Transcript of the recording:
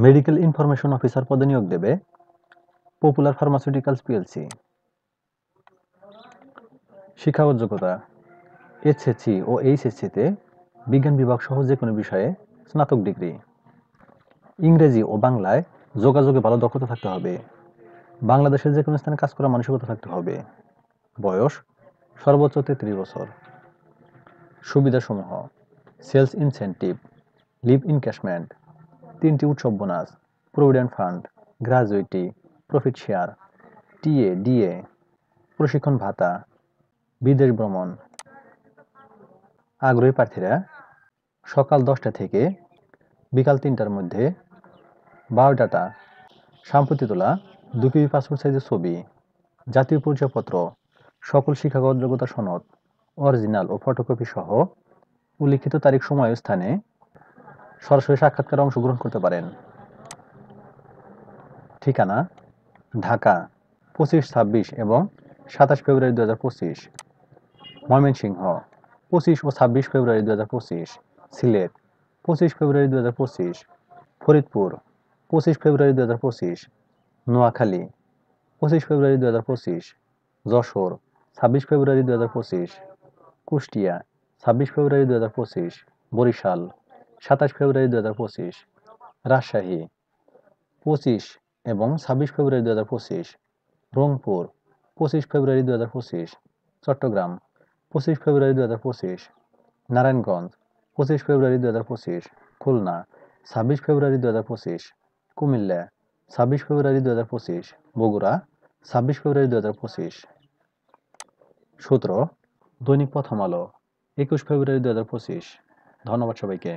Medical information officer পদে নিয়োগ দেবে পপুলার ফার্মাসিউটিক্যালস পিএলসি। শিক্ষাগত যোগ্যতা এইচএসসি ও এইচএসসিতে বিজ্ঞান বিভাগ সহ যে কোনো বিষয়ে স্নাতক ডিগ্রি। ইংরেজি ও বাংলায় যোগাযোগে ভালো দক্ষতা থাকতে হবে। বাংলাদেশের যে কোনো স্থানে কাজ করার মানসিকতা থাকতে হবে। বয়স সর্বোচ্চ 33 বছর। সুবিধাসমূহ: সেলস ইনসেন্টিভ, লিভ ইনক্যাশমেন্ট, 3টি উৎসব bonus, provident fund, gratuity, profit share, TA, DA, প্রশিক্ষণ ভাতা, বিদেশ ভ্রমণ। আগ্রহী প্রার্থীরা সকাল 10টা থেকে বিকাল 3টার মধ্যে বায়োডাটা, সাম্প্রতি তোলা 2 কপি পাসপোর্ট সাইজের ছবি, জাতীয় পরিচয়পত্র, সকল শিক্ষাগত যোগ্যতা সনদ, অরিজিনাল ও ফটোকপি সহ উল্লিখিত তারিখ, সময় ও স্থানে সরাসরি সাক্ষাৎকারে অংশগ্রহণ করতে পারেন। ঠিকানা: ঢাকা 25, 26 এবং 27 ফেব্রুয়ারি 2025, ময়মনসিংহ 25 ও 26 ফেব্রুয়ারি 2025, সিলেট 25 ফেব্রুয়ারি 2025, ফরিদপুর 25 ফেব্রুয়ারি 2025, নোয়াখালী 25 ফেব্রুয়ারি 2025, যশোর 26 ফেব্রুয়ারি 2025, কুষ্টিয়া 26 ফেব্রুয়ারি 2025, বরিশাল 27 ফেব্রুয়ারি 2025, রাজশাহী 25 এবং 26 ফেব্রুয়ারি 2025, রংপুর 25 ফেব্রুয়ারি 2025, চট্টগ্রাম 25 ফেব্রুয়ারি 2025, নারায়ণগঞ্জ 25 ফেব্রুয়ারি 2025, খুলনা 26 ফেব্রুয়ারি 2025, কুমিল্লা 26 ফেব্রুয়ারি 2025, বগুড়া 26 ফেব্রুয়ারি 2025। সূত্র: দৈনিক প্রথম আলো 21 ফেব্রুয়ারি 2025। ধন্যবাদ সবাইকে।